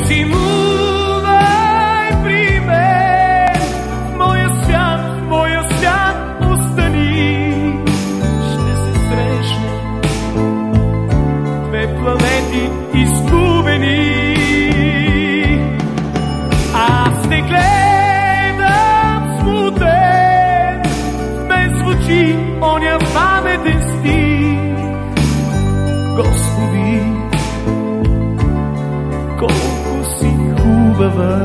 Зимувай при мен, в моя свят остани. Ще се срещнем, две планети изгубени. Аз те гледам смутен, в мен звучи оня паметен стих. Господи, колко си хубава.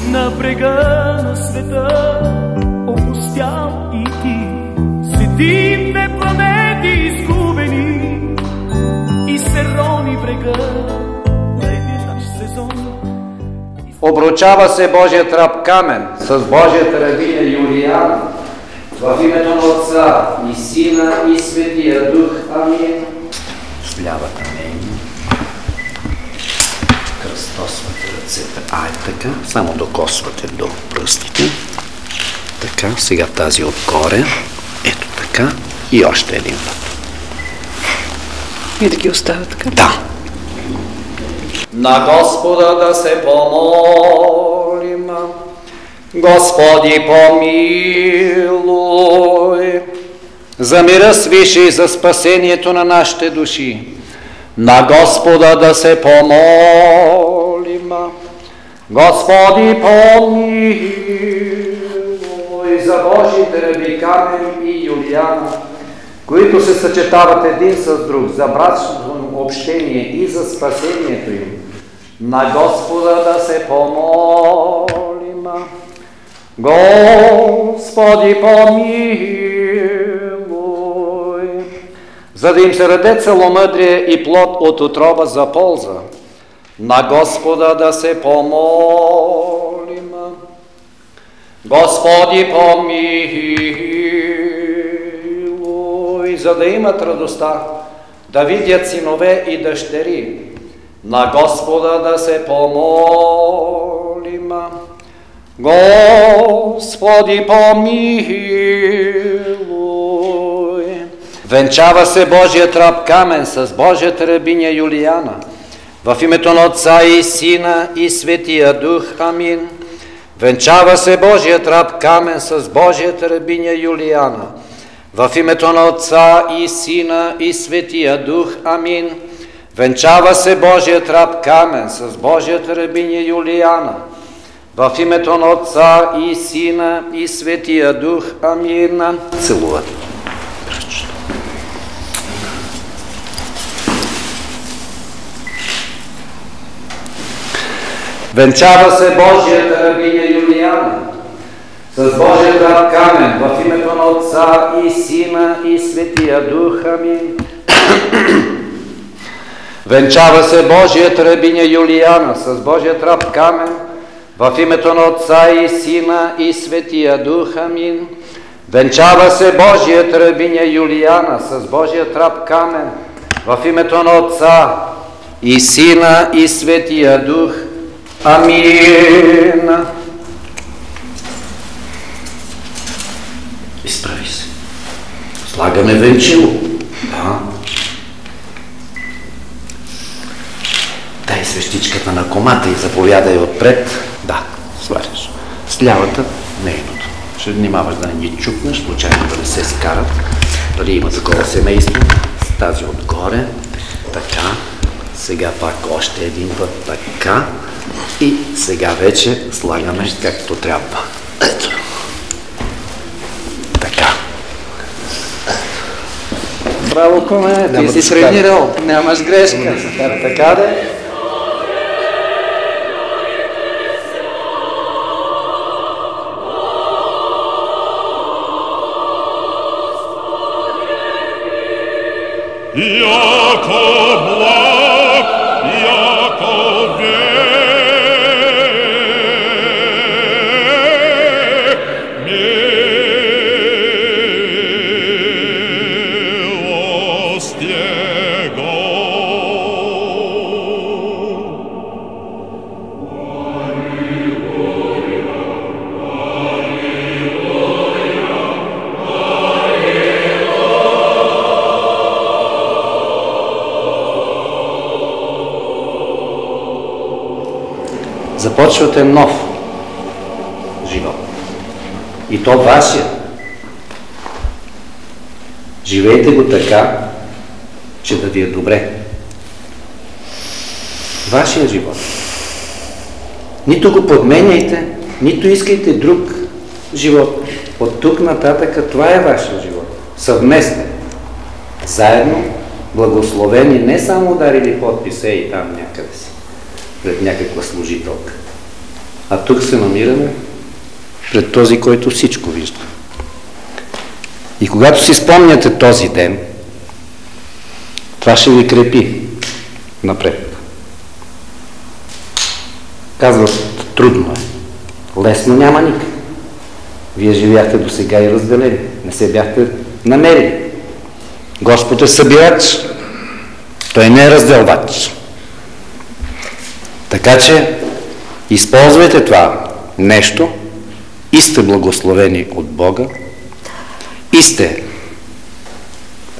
На брега на света опустял и ти, седим две планети изгубени и се рони брега на един наш сезон. Обручава се Божият раб Камен с Божията рабиня Юлиана в името на Отца и Сина и Светия Дух. Амин. С лявата нейна кръстосвате ръцете. Така, само докосвате до пръстите. Така, сега тази отгоре. Ето така. И още един път. И да ги оставя така? Да. На Господа да се помолим. Господи, помилуй. За мира свише и за спасението на нашите души. На Господа да се помолим. Господи, помилуй за Божите раби Камен и Юлиана, които се съчетават един с друг за брачното общение и за спасението им. На Господа да се помолим. Господи, помилуй, за да им се раде целомъдрие и плод от утроба за полза. На Господа да се помолим. Господи, помилуй, за да имат радостта да видят синове и дъщери. На Господа да се помолим. Господи, помилуй. Венчава се Божият раб Камен с Божията рабиня Юлиана. В името на Отца и Сина и Светия Дух. Амин. Венчава се Божият раб Камен с Божията рабиня Юлиана. В името на Отца и Сина и Светия Дух. Амин. Венчава се Божият раб Камен с Божията рабиня Юлиана. В името на Отца и Сина и Светия Дух. Амин. Целуват. Венчава се Божията рабиня Юлиана с Божият раб Камен в името на Отца и Сина и Светия Дух. Амин. Венчава се Божият рабиня Юлиана с Божият раб Камен в името на Отца и Сина и Светия Дух. Амин. Венчава се Божият рабиня Юлиана с Божият раб Камен в името на Отца и Сина и Светия Дух. Амин. Изправи се. Слагаме венчило. Да. Дай свещичката на комата и заповядай отпред. Да, слагаш. С лявата нейното. Ще внимаваш да не ги чукнеш, случайно да не се скарат. Дали има такова семейство. С тази отгоре. Така. Сега пак още един път. Така. И сега вече слагаме както трябва. Ето. Така. Браво, коме, ти си тренирал. Нямаш грешка. Така де. яко благ, яко милост Его. Започвате нов живот. И то вашия. Живейте го така, че да ви е добре. Вашия живот. Нито го подменяйте, нито искайте друг живот. От тук нататък това е вашия живот. Съвместно. Заедно, благословени, не само ударили подписа и там някъде си, пред някаква служителка. А тук се намираме пред този, който всичко вижда. И когато си спомняте този ден, това ще ви крепи напред. Казват, трудно е. Лесно няма никак. Вие живяхте до сега и разделени. Не се бяхте намерили. Господ е събирач. Той не е разделвач. Така че използвайте това нещо и сте благословени от Бога и сте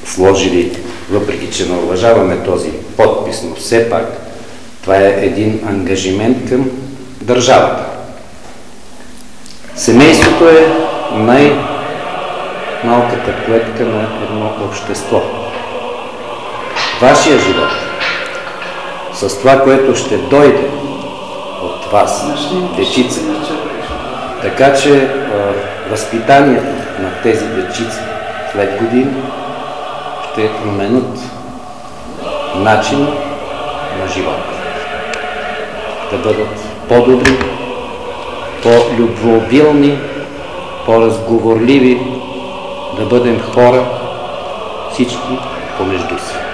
сложили, въпреки че не уважаваме този подпис, но все пак това е един ангажимент към държавата. Семейството е най-малката клетка на едно общество. Вашия живот с това, което ще дойде от вас, дечица. Така че възпитанието на тези дечица след години ще променят начин на живота. Да бъдат по-добри, по-любвеобилни, по-разговорливи, да бъдем хора всички помежду си.